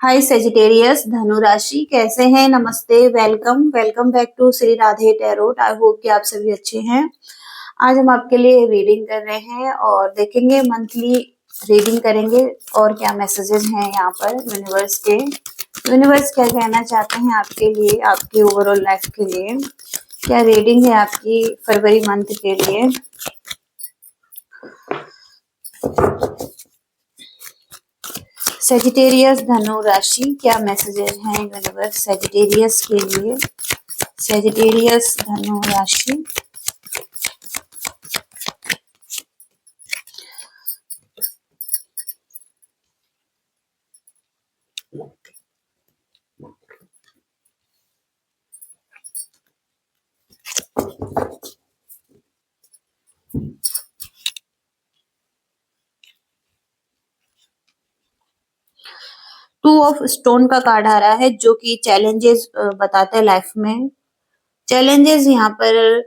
हाय Sagittarius धनु राशि कैसे हैं। नमस्ते, welcome welcome back to Shri Radhe tarot. I hope कि आप सभी अच्छे हैं। आज हम आपके लिए रीडिंग कर रहे हैं और देखेंगे मंथली रीडिंग करेंगे और क्या मैसेजेस हैं यहाँ पर यूनिवर्स के। यूनिवर्स क्या कहना चाहते हैं आपके लिए, आपकी ओवरऑल लाइफ के लिए। क्या रीडिंग है आपकी फरवरी मंथ के लिए। सेजिटेरियस धनु राशि क्या मैसेजेस हैं यूनिवर्स सेजिटेरियस के लिए। सेजिटेरियस धनु राशि टू ऑफ स्टोन का कार्ड आ रहा है जो कि चैलेंजेस बताता है लाइफ में। चैलेंजेस यहाँ पर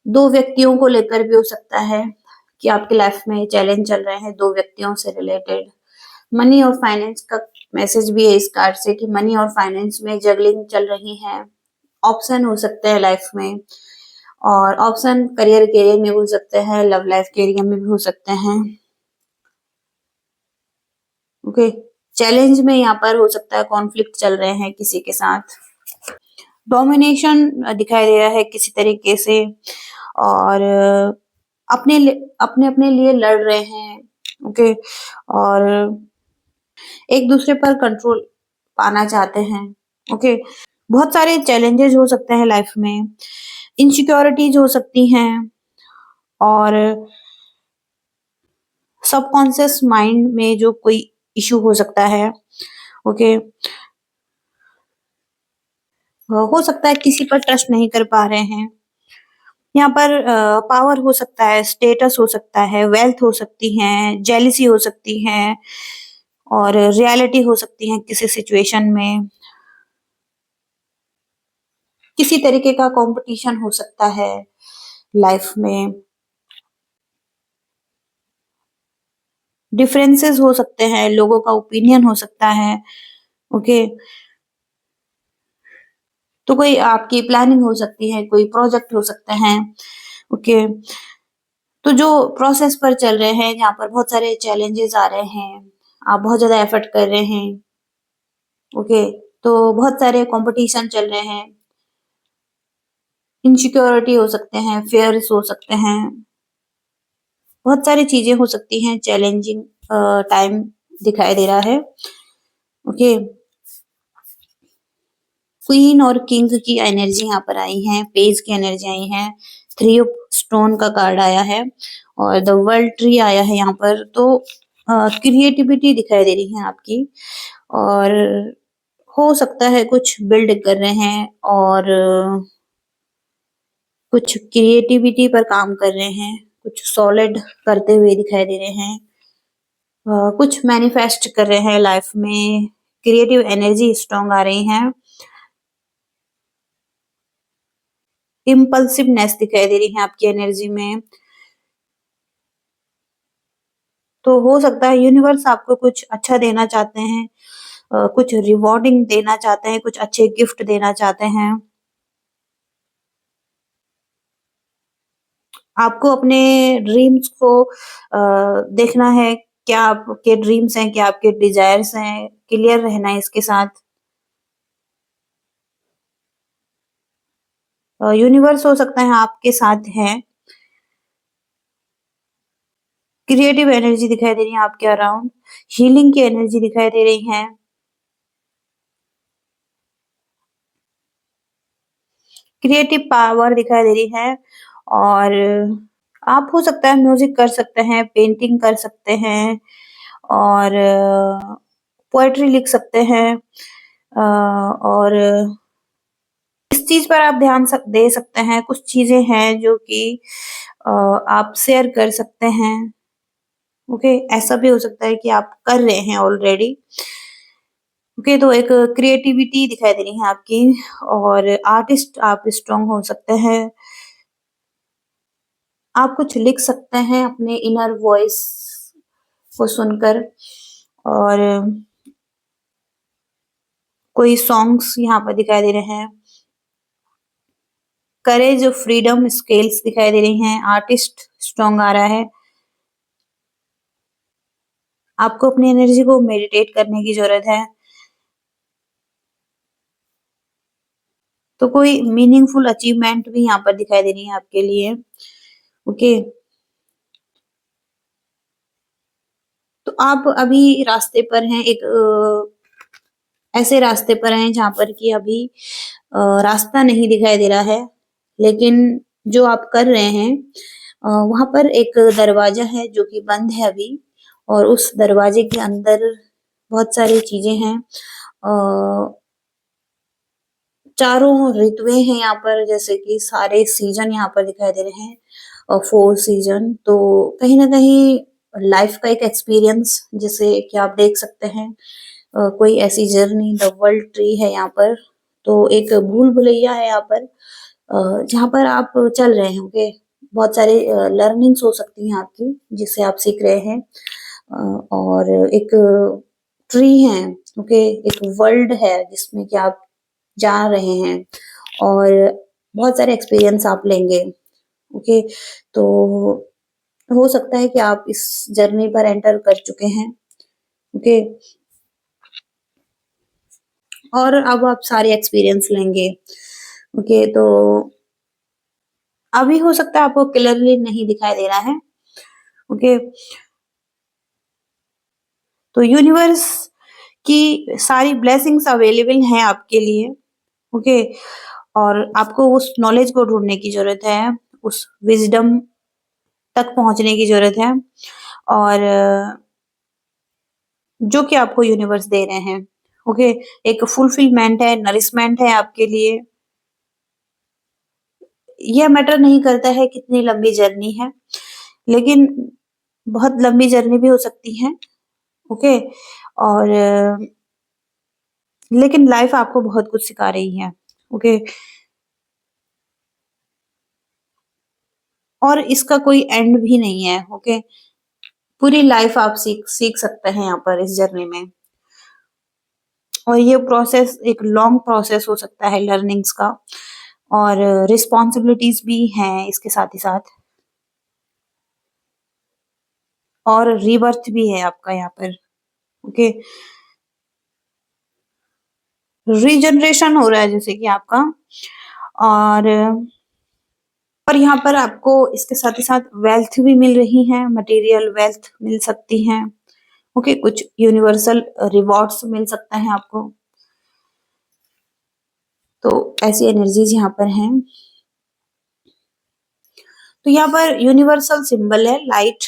दो व्यक्तियों को लेकर भी हो सकता है कि आपकी लाइफ में चैलेंज चल रहे हैं दो व्यक्तियों से रिलेटेड। मनी और फाइनेंस का मैसेज भी है इस कार्ड से कि मनी और फाइनेंस में जगलिंग चल रही है। ऑप्शन हो सकते हैं लाइफ में और ऑप्शन करियर में भी हो सकते हैं, लव लाइफ कैरियर में भी हो सकते हैं। ओके, चैलेंज में यहाँ पर हो सकता है कॉन्फ्लिक्ट चल रहे हैं किसी के साथ। डोमिनेशन दिखाई दे रहा है किसी तरीके से और अपने अपने लिए लड़ रहे हैं। ओके, और एक दूसरे पर कंट्रोल पाना चाहते हैं। ओके, बहुत सारे चैलेंजेस हो सकते हैं लाइफ में। इनसिक्योरिटीज हो सकती हैं और सबकॉन्शियस माइंड में जो कोई इशू हो सकता है। ओके, हो सकता है किसी पर ट्रस्ट नहीं कर पा रहे हैं। यहाँ पर पावर हो सकता है, स्टेटस हो सकता है, वेल्थ हो सकती है, जेलिसी हो सकती है और रियलिटी हो सकती है किसी सिचुएशन में। किसी तरीके का कंपटीशन हो सकता है लाइफ में। डिफरेंसेस हो सकते हैं, लोगों का ओपिनियन हो सकता है। ओके, तो कोई आपकी प्लानिंग हो सकती है, कोई प्रोजेक्ट हो सकते हैं। ओके, तो जो प्रोसेस पर चल रहे हैं जहाँ पर बहुत सारे चैलेंजेस आ रहे हैं, आप बहुत ज्यादा एफर्ट कर रहे हैं। ओके, तो बहुत सारे कंपटीशन चल रहे हैं। इनसिक्योरिटी हो सकते हैं, फेयर्स हो सकते हैं, बहुत सारी चीजें हो सकती हैं। चैलेंजिंग टाइम दिखाई दे रहा है। ओके, क्वीन और किंग की एनर्जी यहाँ पर आई है, पेज की एनर्जी आई है, थ्री ऑफ स्टोन का कार्ड आया है और द वर्ल्ड ट्री आया है यहाँ पर। तो क्रिएटिविटी दिखाई दे रही है आपकी और हो सकता है कुछ बिल्ड कर रहे हैं और कुछ क्रिएटिविटी पर काम कर रहे हैं, कुछ सॉलिड करते हुए दिखाई दे रहे हैं। कुछ मैनिफेस्ट कर रहे हैं लाइफ में। क्रिएटिव एनर्जी स्ट्रांग आ रही है। इम्पल्सिवनेस दिखाई दे रही है आपकी एनर्जी में। तो हो सकता है यूनिवर्स आपको कुछ अच्छा देना चाहते हैं, कुछ रिवॉर्डिंग देना चाहते हैं, कुछ अच्छे गिफ्ट देना चाहते हैं। आपको अपने ड्रीम्स को देखना है, क्या आपके ड्रीम्स हैं, क्या आपके डिजायर्स हैं, क्लियर रहना है इसके साथ। यूनिवर्स हो सकता है आपके साथ है। क्रिएटिव एनर्जी दिखाई दे रही है आपके अराउंड। हीलिंग की एनर्जी दिखाई दे रही है। क्रिएटिव पावर दिखाई दे रही है और आप हो सकता है म्यूजिक कर सकते हैं, पेंटिंग कर सकते हैं और पोएट्री लिख सकते हैं और इस चीज पर आप ध्यान दे सकते हैं। कुछ चीजें हैं जो कि आप शेयर कर सकते हैं। ओके, ऐसा भी हो सकता है कि आप कर रहे हैं ऑलरेडी। ओके, तो एक क्रिएटिविटी दिखाई दे रही है आपकी और आर्टिस्ट आप स्ट्रांग हो सकते हैं। आप कुछ लिख सकते हैं अपने इनर वॉइस को सुनकर और कोई सॉन्ग्स यहाँ पर दिखाई दे रहे हैं। करेज, फ्रीडम, स्केल्स दिखाई दे रही हैं। आर्टिस्ट स्ट्रॉन्ग आ रहा है। आपको अपनी एनर्जी को मेडिटेट करने की ज़रूरत है। तो कोई मीनिंगफुल अचीवमेंट भी यहाँ पर दिखाई दे रही है आपके लिए। ओके, तो आप अभी रास्ते पर हैं, एक ऐसे रास्ते पर हैं जहाँ पर कि अभी रास्ता नहीं दिखाई दे रहा है, लेकिन जो आप कर रहे हैं वहाँ पर एक दरवाजा है जो कि बंद है अभी, और उस दरवाजे के अंदर बहुत सारी चीजें हैं। चारों ऋतुएं हैं यहाँ पर, जैसे कि सारे सीजन यहाँ पर दिखाई दे रहे हैं, और 4 सीजन। तो कहीं ना कहीं लाइफ का एक एक्सपीरियंस जिसे कि आप देख सकते हैं। कोई ऐसी जर्नी, द वर्ल्ड ट्री है यहाँ पर। तो एक भूल भुलैया है यहाँ पर, जहाँ पर आप चल रहे हैं। ओके, बहुत सारे लर्निंग्स हो सकती हैं आपकी जिससे आप सीख रहे हैं। और एक ट्री है। ओके, एक वर्ल्ड है जिसमें कि आप जा रहे हैं, और बहुत सारे एक्सपीरियंस आप लेंगे। ओके, तो हो सकता है कि आप इस जर्नी पर एंटर कर चुके हैं। ओके, और अब आप सारे एक्सपीरियंस लेंगे। ओके, तो अभी हो सकता है आपको क्लियरली नहीं दिखाई दे रहा है। ओके, तो यूनिवर्स की सारी ब्लेसिंग्स अवेलेबल हैं आपके लिए। ओके, और आपको उस नॉलेज को ढूंढने की जरूरत है, उस विजडम तक पहुंचने की जरूरत है, और जो कि आपको यूनिवर्स दे रहे हैं। ओके, एक फुलफिलमेंट है, नरिशमेंट है आपके लिए। यह मैटर नहीं करता है कितनी लंबी जर्नी है, लेकिन बहुत लंबी जर्नी भी हो सकती है। ओके, और लेकिन लाइफ आपको बहुत कुछ सिखा रही है। ओके, और इसका कोई एंड भी नहीं है। ओके, पूरी लाइफ आप सीख सीख सकते हैं यहाँ पर इस जर्नी में। और ये प्रोसेस एक लॉन्ग प्रोसेस हो सकता है लर्निंग्स का, और रिस्पॉन्सिबिलिटीज भी हैं इसके साथ ही साथ, और रीबर्थ भी है आपका यहाँ पर। ओके, रीजनरेशन हो रहा है जैसे कि आपका, और यहाँ पर आपको इसके साथ ही साथ वेल्थ भी मिल रही है, मटेरियल वेल्थ मिल सकती है। ओके, कुछ यूनिवर्सल रिवॉर्ड्स मिल सकता है आपको। तो ऐसी एनर्जीज यहाँ पर हैं। तो यहाँ पर यूनिवर्सल सिंबल है लाइट।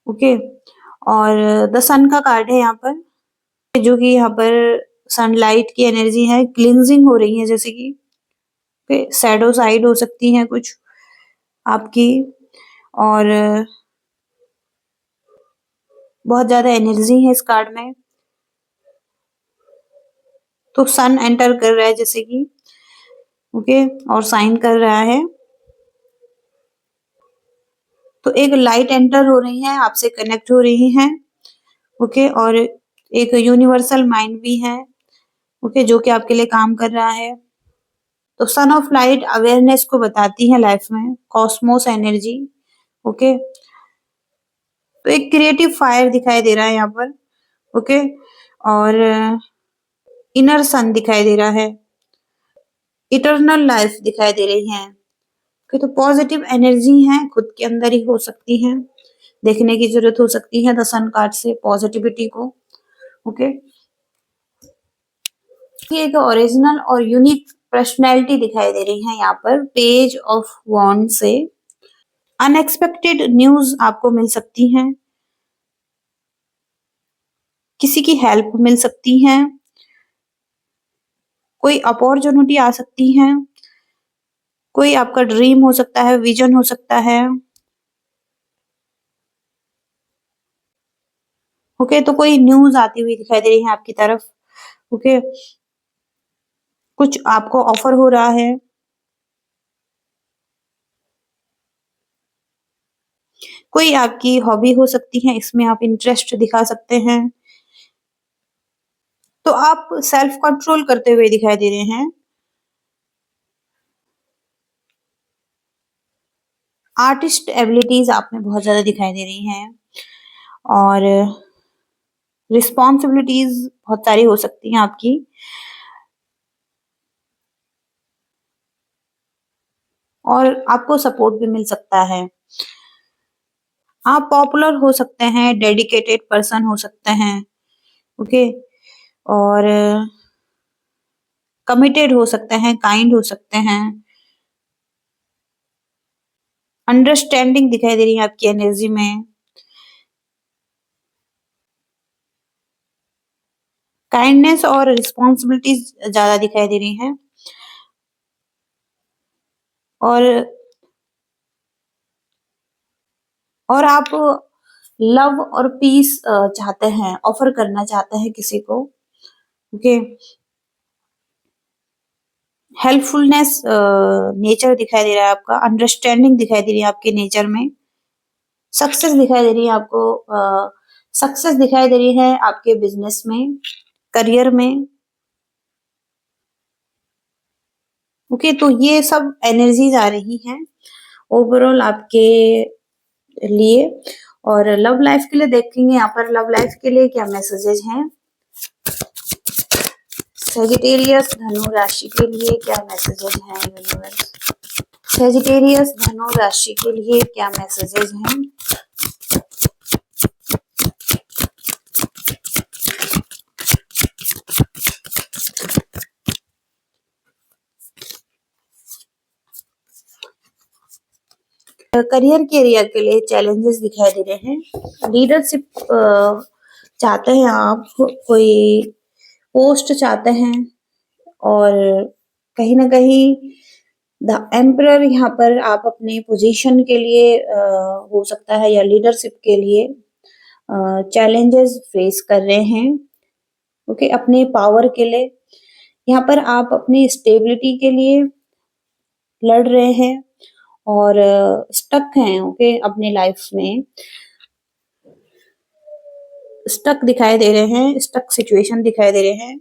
ओके, और द सन का कार्ड है यहाँ पर, जो कि यहाँ पर सनलाइट की एनर्जी है, क्लिनजिंग हो रही है जैसे कि। शैडो साइड हो सकती है कुछ आपकी, और बहुत ज्यादा एनर्जी है इस कार्ड में। तो सन एंटर कर रहा है जैसे कि। ओके, और साइन कर रहा है। तो एक लाइट एंटर हो रही है, आपसे कनेक्ट हो रही है। ओके, और एक यूनिवर्सल माइंड भी है। ओके, जो कि आपके लिए काम कर रहा है। तो सन ऑफ लाइट अवेयरनेस को बताती है लाइफ में, कॉस्मोस एनर्जी। ओके, तो एक क्रिएटिव फायर दिखाई दे रहा है यहाँ पर। ओके, और इनर सन दिखाई दे रहा है, इटर्नल लाइफ दिखाई दे रही है। ओके, तो पॉजिटिव एनर्जी है, खुद के अंदर ही हो सकती है, देखने की जरूरत हो सकती है द सन कार्ड से पॉजिटिविटी को। ओके, ये एक ओरिजिनल और यूनिक पर्सनैलिटी दिखाई दे रही है यहाँ पर पेज ऑफ वॉन्ड से। अनएक्सपेक्टेड न्यूज आपको मिल सकती है, किसी की हेल्प मिल सकती है, कोई अपॉर्चुनिटी आ सकती है, कोई आपका ड्रीम हो सकता है, विजन हो सकता है। ओके, तो कोई न्यूज आती हुई दिखाई दे रही है आपकी तरफ। ओके, कुछ आपको ऑफर हो रहा है, कोई आपकी हॉबी हो सकती है, इसमें आप इंटरेस्ट दिखा सकते हैं। तो आप सेल्फ कंट्रोल करते हुए दिखाई दे रहे हैं। आर्टिस्ट एबिलिटीज आप में बहुत ज्यादा दिखाई दे रही हैं और रिस्पॉन्सिबिलिटीज बहुत सारी हो सकती हैं आपकी। और आपको सपोर्ट भी मिल सकता है। आप पॉपुलर हो सकते हैं, डेडिकेटेड पर्सन हो सकते हैं, ओके, और कमिटेड हो सकते हैं, काइंड हो सकते हैं। अंडरस्टैंडिंग दिखाई दे रही है आपकी एनर्जी में। काइंडनेस और रिस्पॉन्सिबिलिटीज ज्यादा दिखाई दे रही हैं। और आप लव और पीस चाहते हैं, ऑफर करना चाहते हैं किसी को, ओके। हेल्पफुलनेस नेचर दिखाई दे रहा है आपका। अंडरस्टैंडिंग दिखाई दे रही है आपके नेचर में। सक्सेस दिखाई दे रही है आपको। सक्सेस दिखाई दे रही है आपके बिजनेस में, करियर में, ओके। तो ये सब एनर्जीज आ रही हैं ओवरऑल आपके लिए। और लव लाइफ के लिए देखेंगे यहाँ पर, लव लाइफ के लिए क्या मैसेजेस हैं। सेजिटेरियस धनु राशि के लिए क्या मैसेजेस हैं यूनिवर्स। सेजिटेरियस धनु राशि के लिए क्या मैसेजेस हैं। करियर के एरिया के लिए चैलेंजेस दिखाई दे रहे हैं। लीडरशिप चाहते हैं आप, कोई पोस्ट चाहते हैं, और कहीं ना कहीं द एम्परर यहाँ पर आप अपने पोजीशन के लिए हो सकता है, या लीडरशिप के लिए चैलेंजेस फेस कर रहे हैं, ओके। अपने पावर के लिए यहाँ पर आप अपनी स्टेबिलिटी के लिए लड़ रहे हैं और स्टक हैं, ओके, अपने लाइफ में स्टक दिखाई दे रहे हैं, स्टक सिचुएशन दिखाई दे रहे हैं।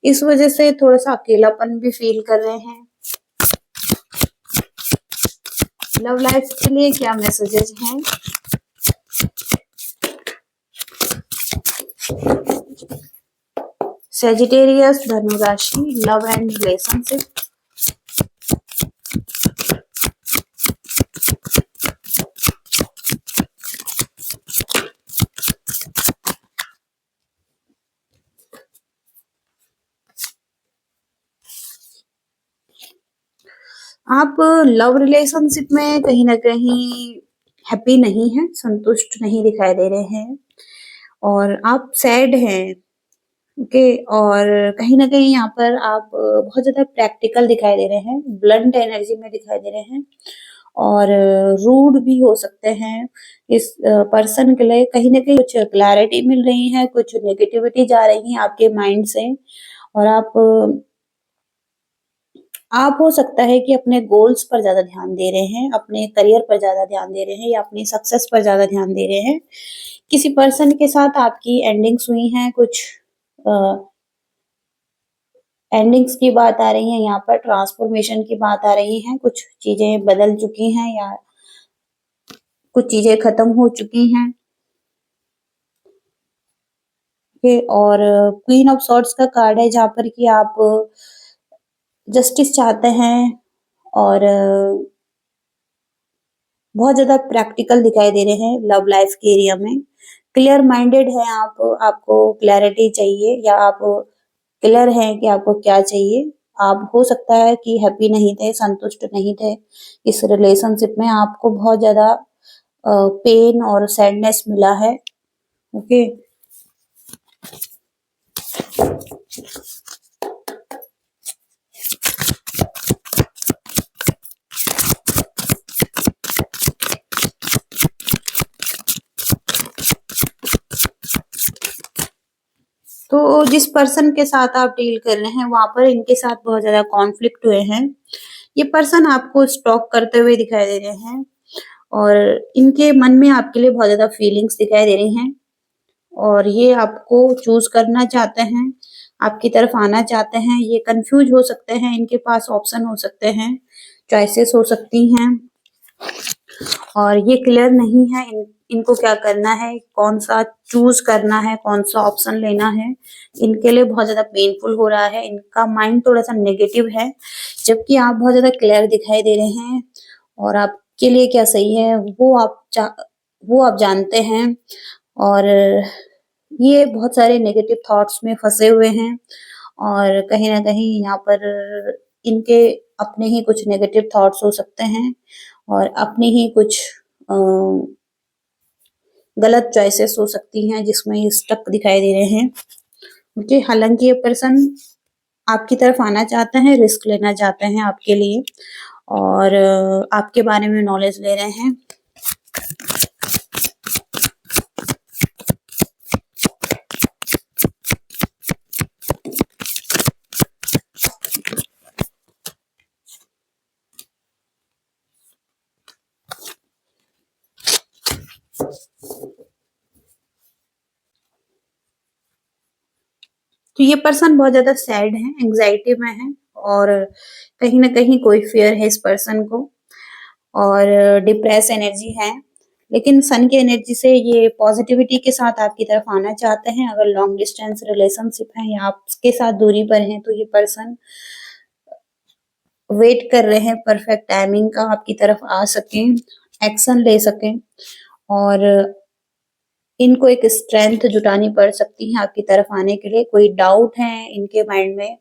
इस वजह से थोड़ा सा अकेलापन भी फील कर रहे हैं। लव लाइफ के लिए क्या मैसेजेस हैं। सेजिटेरियस धनु राशि, लव एंड रिलेशनशिप। आप लव रिलेशनशिप में कहीं ना कहीं हैप्पी नहीं है, संतुष्ट नहीं दिखाई दे रहे हैं, और आप सैड हैं, ओके। और कहीं ना कहीं यहाँ पर आप बहुत ज्यादा प्रैक्टिकल दिखाई दे रहे हैं, ब्लंट एनर्जी में दिखाई दे रहे हैं, और रूड भी हो सकते हैं। इस पर्सन के लिए कहीं ना कहीं कुछ क्लैरिटी मिल रही है, कुछ नेगेटिविटी जा रही है आपके माइंड से। और आप हो सकता है कि अपने गोल्स पर ज्यादा ध्यान दे रहे हैं, अपने करियर पर ज्यादा ध्यान दे रहे हैं, या अपनी सक्सेस पर ज्यादा ध्यान दे रहे हैं। किसी पर्सन के साथ आपकी एंडिंग्स हुई हैं, कुछ एंडिंग्स की बात आ रही है यहाँ पर, ट्रांसफॉर्मेशन की बात आ रही है, कुछ चीजें बदल चुकी हैं या कुछ चीजें खत्म हो चुकी हैं, और क्वीन ऑफ सॉर्ड्स का कार्ड है जहाँ पर कि आप जस्टिस चाहते हैं, और बहुत ज्यादा प्रैक्टिकल दिखाई दे रहे हैं लव लाइफ के एरिया में। क्लियर माइंडेड है आप, आपको क्लैरिटी चाहिए, या आप क्लियर हैं कि आपको क्या चाहिए। आप हो सकता है कि हैप्पी नहीं थे, संतुष्ट नहीं थे इस रिलेशनशिप में, आपको बहुत ज्यादा पेन और सैडनेस मिला है, ओके। तो जिस पर्सन के साथ आप डील कर रहे हैं वहां पर इनके साथ बहुत ज्यादा कॉन्फ्लिक्ट हुए हैं। ये पर्सन आपको स्टॉक करते हुए दिखाई दे रहे हैं, और इनके मन में आपके लिए बहुत ज्यादा फीलिंग्स दिखाई दे रही हैं, और ये आपको चूज करना चाहते हैं, आपकी तरफ आना चाहते हैं, ये कंफ्यूज हो सकते हैं, इनके पास ऑप्शन हो सकते हैं, चॉइसेस हो सकती हैं और ये क्लियर नहीं है इनको क्या करना है, कौन सा चूज करना है, कौन सा ऑप्शन लेना है। इनके लिए बहुत ज्यादा पेनफुल हो रहा है, इनका माइंड थोड़ा सा नेगेटिव है, जबकि आप बहुत ज्यादा क्लियर दिखाई दे रहे हैं और आपके लिए क्या सही है वो आप जानते हैं। और ये बहुत सारे नेगेटिव थॉट्स में फंसे हुए हैं और कहीं ना कहीं यहाँ पर इनके अपने ही कुछ नेगेटिव थॉट्स हो सकते हैं और अपनी ही कुछ अ, गलत चॉइसेस हो सकती हैं जिसमें ये स्टक दिखाई दे रहे हैं। ओके, हालांकि ये पर्सन आपकी तरफ आना चाहते हैं, रिस्क लेना चाहते हैं आपके लिए और आपके बारे में नॉलेज ले रहे हैं। तो ये पर्सन बहुत ज्यादा सैड है, एंग्जाइटी में है और कहीं ना कहीं कोई फियर है इस पर्सन को और डिप्रेस एनर्जी है। लेकिन सन की एनर्जी से ये पॉजिटिविटी के साथ आपकी तरफ आना चाहते हैं। अगर लॉन्ग डिस्टेंस रिलेशनशिप है या आपके साथ दूरी पर हैं तो ये पर्सन वेट कर रहे हैं परफेक्ट टाइमिंग का, आपकी तरफ आ सकें, एक्शन ले सकें और इनको एक स्ट्रेंथ जुटानी पड़ सकती है आपकी तरफ आने के लिए। कोई डाउट है इनके माइंड में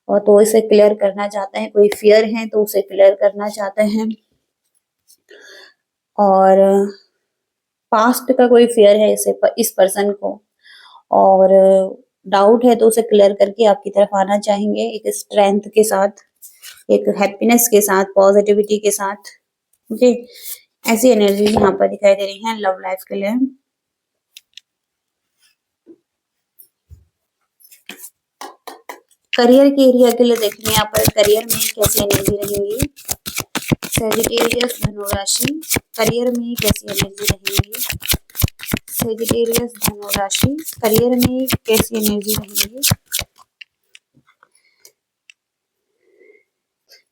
और तो इसे क्लियर करना चाहते हैं, कोई फियर है तो उसे क्लियर करना चाहते हैं और पास्ट का कोई फियर है इस पर्सन को और डाउट है तो उसे क्लियर करके आपकी तरफ आना चाहेंगे एक स्ट्रेंथ के साथ, एक हैप्पीनेस के साथ, पॉजिटिविटी के साथ। ओके, ऐसी एनर्जी यहाँ पर दिखाई दे रही है लव लाइफ के लिए। करियर के एरिया के लिए देख रहे हैं यहाँ पर करियर में कैसी एनर्जी रहेंगी। सेजिटेरियस धनु राशि, करियर में कैसी एनर्जी रहेंगी। सेजिटेरियस धनु राशि, करियर में कैसी एनर्जी रहेंगी।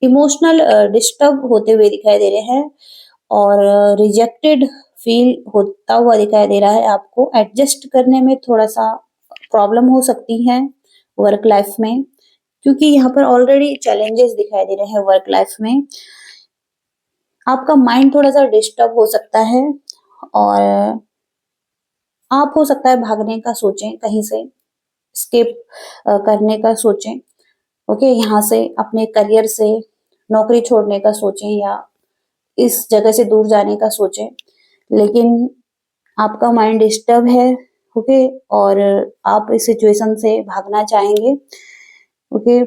इमोशनल डिस्टर्ब होते हुए दिखाई दे रहे हैं और रिजेक्टेड फील होता हुआ दिखाई दे रहा है आपको। एडजस्ट करने में थोड़ा सा प्रॉब्लम हो सकती है वर्क लाइफ में, क्योंकि यहाँ पर ऑलरेडी चैलेंजेस दिखाई दे रहे हैं वर्क लाइफ में। आपका माइंड थोड़ा सा डिस्टर्ब हो सकता है और आप हो सकता है भागने का सोचें, कहीं से स्केप करने का सोचें। ओके, यहाँ से अपने करियर से नौकरी छोड़ने का सोचें या इस जगह से दूर जाने का सोचें, लेकिन आपका माइंड डिस्टर्ब है। ओके, और आप इस सिचुएशन से भागना चाहेंगे। ओके,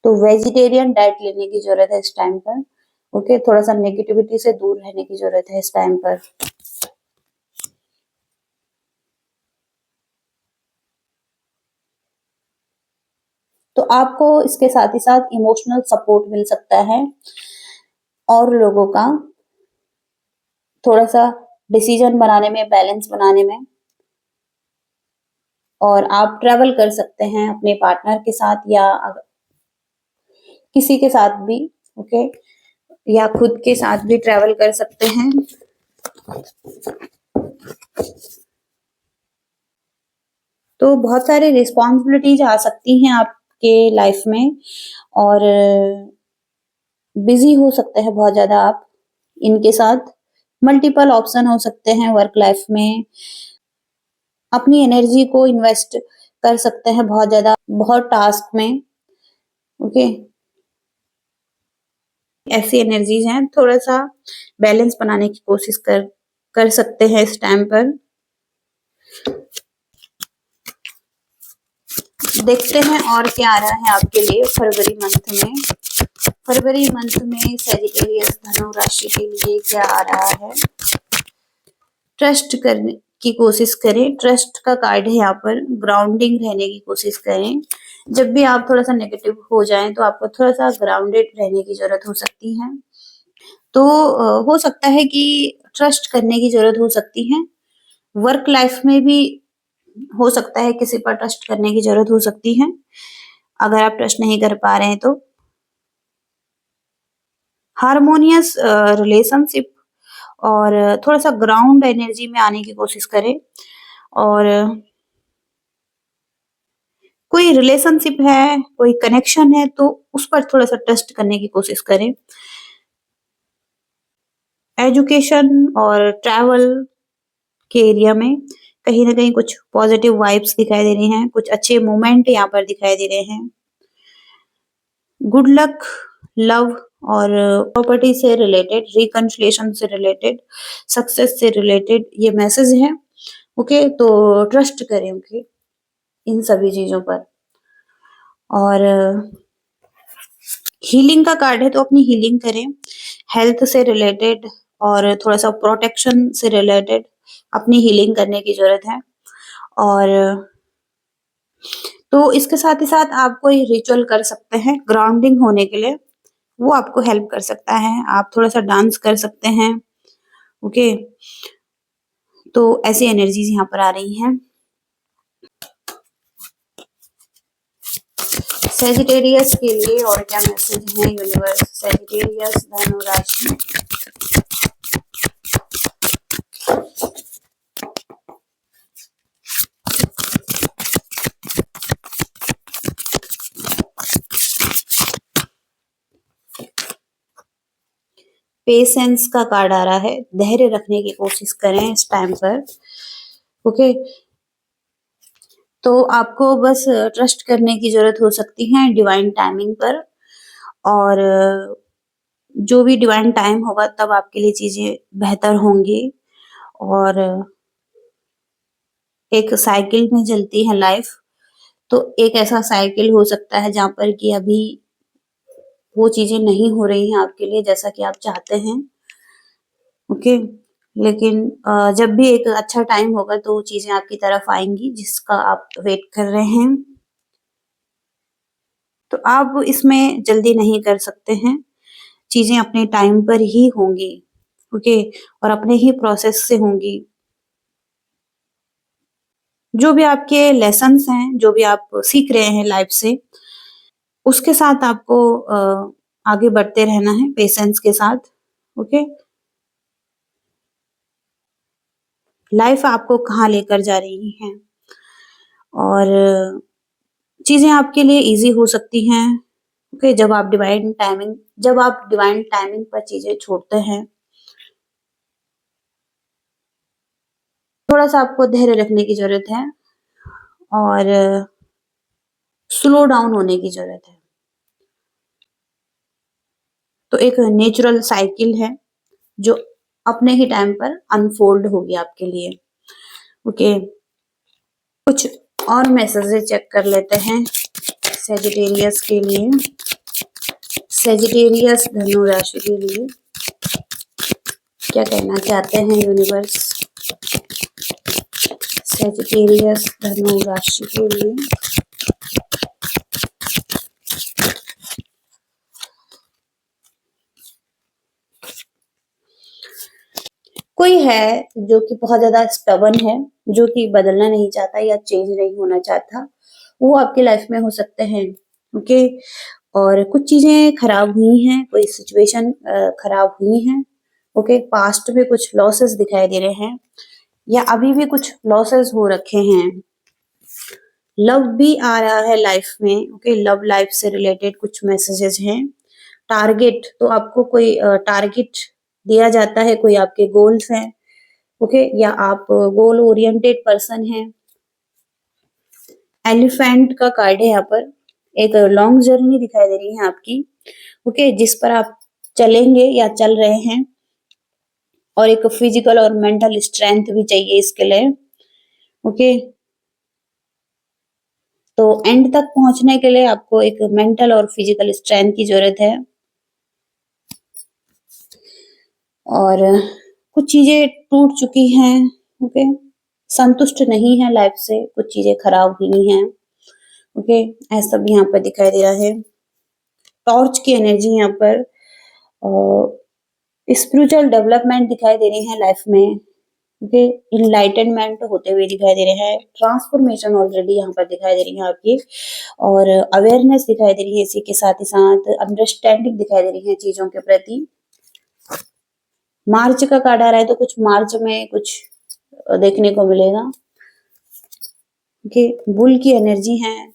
तो वेजिटेरियन डाइट लेने की जरूरत है इस टाइम पर। ओके, थोड़ा सा नेगेटिविटी से दूर रहने की जरूरत है इस टाइम पर। तो आपको इसके साथ ही साथ इमोशनल सपोर्ट मिल सकता है और लोगों का, थोड़ा सा डिसीजन बनाने में, बैलेंस बनाने में। और आप ट्रेवल कर सकते हैं अपने पार्टनर के साथ या किसी के साथ भी। ओके, या खुद के साथ भी ट्रेवल कर सकते हैं। तो बहुत सारी रिस्पॉन्सिबिलिटीज आ सकती हैं आपके लाइफ में और बिजी हो सकते हैं बहुत ज्यादा आप इनके साथ। मल्टीपल ऑप्शन हो सकते हैं वर्क लाइफ में, अपनी एनर्जी को इन्वेस्ट कर सकते हैं बहुत ज्यादा, बहुत टास्क में। ओके, ऐसी एनर्जीज हैं, थोड़ा सा बैलेंस बनाने की कोशिश कर सकते हैं इस टाइम पर। देखते हैं और क्या आ रहा है आपके लिए फरवरी मंथ में। फरवरी मंथ में सजिटेरियस धनु राशि के लिए क्या आ रहा है। ट्रस्ट करने की कोशिश करें, ट्रस्ट का कार्ड है यहाँ पर। ग्राउंडिंग रहने की कोशिश करें। जब भी आप थोड़ा सा नेगेटिव हो जाएं तो आपको थोड़ा सा ग्राउंडेड रहने की जरूरत हो सकती है। तो हो सकता है कि ट्रस्ट करने की जरूरत हो सकती है। वर्क लाइफ में भी हो सकता है किसी पर ट्रस्ट करने की ज़रूरत हो सकती है, अगर आप ट्रस्ट नहीं कर पा रहे हैं तो। हार्मोनियस रिलेशनशिप और थोड़ा-सा ग्राउंड एनर्जी में आने की कोशिश करें और कोई रिलेशनशिप है, कोई कनेक्शन है तो उस पर थोड़ा-सा ट्रस्ट करने की कोशिश करें। एजुकेशन और ट्रैवल के एरिया में कहीं न कहीं कुछ पॉजिटिव वाइब्स दिखाई दे रही हैं, कुछ अच्छे मोमेंट यहाँ पर दिखाई दे रहे हैं। गुड लक, लव और प्रॉपर्टी से रिलेटेड, रिकन्सिलिएशन से रिलेटेड, सक्सेस से रिलेटेड ये मैसेज हैं, ओके? तो ट्रस्ट करें ओके, इन सभी चीज़ों पर। और हीलिंग का कार्ड है तो अपनी हीलिंग करें, हेल्थ से रिलेटेड और थोड़ा-सा प्रोटेक्शन से रिलेटेड अपनी हीलिंग करने की ज़रूरत है। और तो इसके साथ ही साथ आप कोई रिचुअल कर सकते हैं ग्राउंडिंग होने के लिए, वो आपको हेल्प कर सकता है। आप थोड़ा-सा डांस कर सकते हैं, ओके? तो ऐसी एनर्जीज़ यहाँ पर आ रही हैं। सैजिटेरियस के लिए और क्या मैसेज है यूनिवर्स? सैजिटेरियस धनु राशि। पेशेंस का कार्ड आ रहा है, धैर्य रखने की कोशिश करें इस टाइम पर, ओके? तो आपको बस ट्रस्ट करने की ज़रूरत हो सकती है डिवाइन टाइमिंग पर और जो भी डिवाइन टाइम होगा तब आपके लिए चीज़ें बेहतर होंगी। और एक साइकिल में चलती है लाइफ, तो एक ऐसा साइकिल हो सकता है जहाँ पर कि अभी वो चीज़ें नहीं हो रही हैं आपके लिए जैसा कि आप चाहते हैं, ओके? लेकिन जब भी एक अच्छा टाइम होगा तो वो चीज़ें आपकी तरफ आएँगी जिसका आप वेट कर रहे हैं। तो आप इसमें जल्दी नहीं कर सकते हैं, चीज़ें अपने टाइम पर ही होंगी, ओके? और अपने ही प्रोसेस से होंगी। जो भी आपके लेसन्स हैं, जो भी आप सीख रहे हैं लाइफ से, उसके साथ आपको आगे बढ़ते रहना है पेशेंस के साथ, ओके? लाइफ आपको कहाँ लेकर जा रही है और चीज़ें आपके लिए ईज़ी हो सकती हैं, ओके? जब आप डिवाइन टाइमिंग पर चीज़ें छोड़ते हैं, थोड़ा-सा आपको धैर्य रखने की ज़रूरत है और स्लो डाउन होने की ज़रूरत है। तो एक नेचुरल साइकिल है, जो अपने ही टाइम पर अनफोल्ड होगी आपके लिए, ओके? कुछ और मैसेजेस चेक कर लेते हैं सैजिटेरियस के लिए। सैजिटेरियस धनु राशि के लिए क्या कहना चाहते हैं यूनिवर्स? सैजिटेरियस धनु राशि के लिए कोई है जो कि बहुत ज़्यादा स्टबर्न है, जो कि बदलना नहीं चाहता या चेंज नहीं होना चाहता, वो आपकी लाइफ में हो सकते हैं, ओके? और कुछ चीज़ें खराब हुई हैं, कोई सिचुएशन खराब हुई हैं, ओके? पास्ट में कुछ लॉसेस दिखाई दे रहे हैं या अभी भी कुछ लॉसेस हो रखे हैं। लव भी आ रहा है लाइफ में, ओके? लव लाइफ से रिलेटेड कुछ मैसेजेस हैं। टारगेट तो आपको कोई टारगेट दिया जाता है, कोई आपके गोल्स हैं, ओके? या आप गोल ओरिएंटेड पर्सन हैं। एलिफेंट का कार्ड है यहाँ पर, एक लॉन्ग जर्नी दिखाई दे रही है आपकी, ओके? जिस पर आप चलेंगे या चल रहे हैं और एक फिजिकल और मेंटल स्ट्रेंथ भी चाहिए इसके लिए, ओके? तो एंड तक पहुंचने के लिए आपको एक मेंटल और फिजिकल स्ट्रेंथ की जरूरत है और कुछ चीजें टूट चुकी हैं, ओके? संतुष्ट नहीं है लाइफ से, कुछ चीजें खराब हुई हैं, ओके? ऐसा भी यहाँ पर दिखाई दे रहा है। टॉर्च की एनर्जी यहाँ पर स्पिरिचुअल डेवलपमेंट दिखाई दे रही है लाइफ में, ओके, इनलाइटनमेंट होते हुए दिखाई दे रहे हैं, ट्रांसफॉर्मेशन ऑलरेडी यहाँ पर दिखाई दे रही है आपकी, और अवेयरनेस दिखाई दे रही है, इसी के साथ ही साथ अंडरस्टैंडिंग दिखाई दे रही है चीजों के प्रति। मार्च का कार्ड आ रहा है, तो कुछ मार्च में कुछ देखने को मिलेगा। ओके, बुल की एनर्जी है,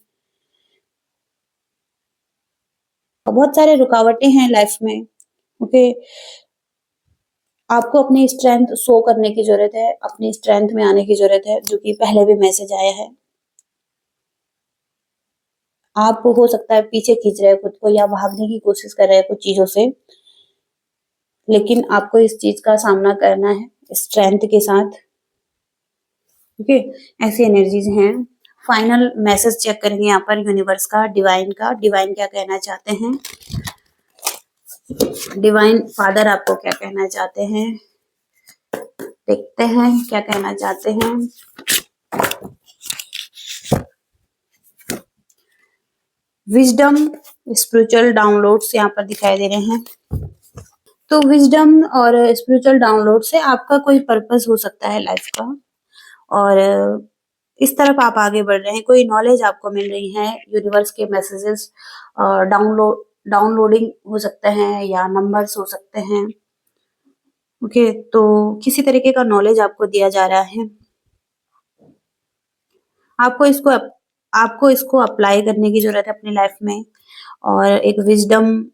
बहुत सारे रुकावटें हैं लाइफ में। ओके, आपको अपनी स्ट्रेंथ शो करने की जरूरत है, अपनी स्ट्रेंथ में आने की जरूरत है, जो कि पहले भी मैसेज आया है। आप हो सकता है पीछे खींच रहे हैं खुद को या भागने की कोशिश कर रहे हैं कुछ चीजों से, लेकिन आपको इस चीज का सामना करना है स्ट्रेंथ के साथ। ओके, ऐसी एनर्जीज हैं। फाइनल मैसेज चेक करेंगे यहाँ पर यूनिवर्स का, डिवाइन क्या कहना चाहते हैं, डिवाइन फादर आपको क्या कहना चाहते हैं, देखते हैं क्या कहना चाहते हैं। विजडम स्पिरिचुअल डाउनलोड्स यहाँ पर दिखाई दे रहे हैं। तो विजडम और स्पिरिचुअल डाउनलोड से आपका कोई पर्पस हो सकता है लाइफ का, और इस तरफ आप आगे बढ़ रहे हैं, कोई नॉलेज आपको मिल रही है, यूनिवर्स के मैसेजेस डाउनलोडिंग हो सकते हैं या नंबर्स हो सकते हैं। ओके, तो किसी तरीके का नॉलेज आपको दिया जा रहा है, आपको इसको अप्लाई करने की जरूरत है अपनी लाइफ में, और एक विजडम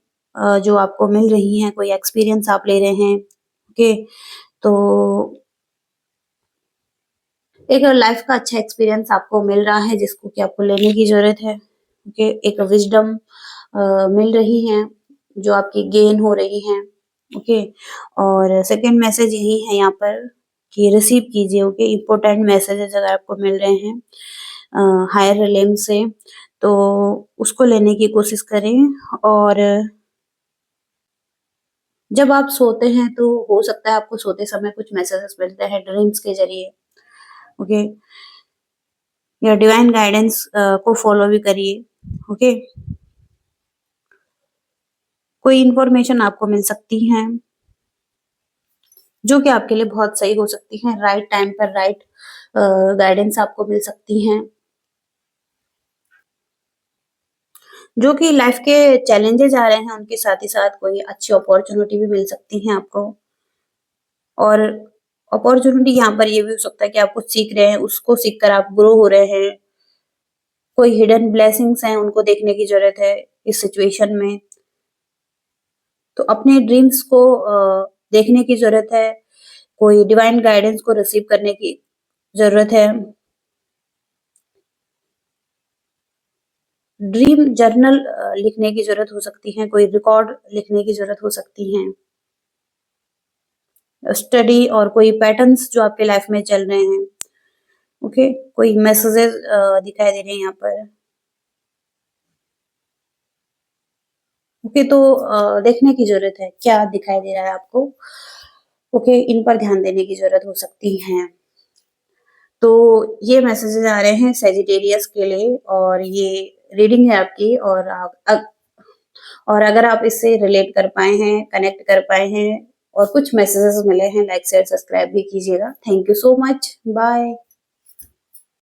जो आपको मिल रही है, कोई एक्सपीरियंस आप ले रहे हैं। ओके, तो एक लाइफ का अच्छा एक्सपीरियंस आपको मिल रहा है, जिसको कि आपको लेने की जरूरत है। ओके, एक विजडम मिल रही है जो आपकी गेन हो रही है। ओके, और सेकंड मैसेज यही है यहाँ पर कि रिसीव कीजिए। ओके, इम्पोर्टेंट मैसेजेस अगर आपको मिल रहे हैं हायर रिलेम से, तो उसको लेने की कोशिश करें। और जब आप सोते हैं तो हो सकता है आपको सोते समय कुछ मैसेजेस मिलते हैं ड्रीम्स के जरिए। ओके, या डिवाइन गाइडेंस को फॉलो भी करिए। ओके, कोई इंफॉर्मेशन आपको मिल सकती है जो कि आपके लिए बहुत सही हो सकती है, राइट टाइम पर राइट गाइडेंस आपको मिल सकती है, जो कि लाइफ के चैलेंजेस आ रहे हैं उनके साथ ही साथ कोई अच्छी अपॉर्चुनिटी भी मिल सकती है आपको। और अपॉर्चुनिटी यहाँ पर ये भी हो सकता है कि आप कुछ सीख रहे हैं, उसको सीखकर आप ग्रो हो रहे हैं, कोई हिडन ब्लेसिंग्स हैं उनको देखने की जरूरत है इस सिचुएशन में। तो अपने ड्रीम्स को देखने की जरूरत है, कोई डिवाइन गाइडेंस को रिसीव करने की जरूरत है। ड्रीम जर्नल लिखने की जरूरत हो सकती है, कोई रिकॉर्ड लिखने की जरूरत हो सकती है, स्टडी और कोई पैटर्न्स जो आपके लाइफ में चल रहे हैं। ओके, कोई मैसेजेस दिखाई दे रहे हैं यहाँ पर। ओके, तो देखने की जरूरत है क्या दिखाई दे रहा है आपको। ओके, इन पर ध्यान देने की जरूरत हो सकती है। तो ये मैसेजेस आ रहे हैं सेजिटेरियस के लिए, और ये रीडिंग है आपकी, और अगर आप इससे रिलेट कर पाए हैं, कनेक्ट कर पाए हैं, और कुछ मैसेजेस मिले हैं, लाइक शेयर सब्सक्राइब भी कीजिएगा। Thank you so much, bye.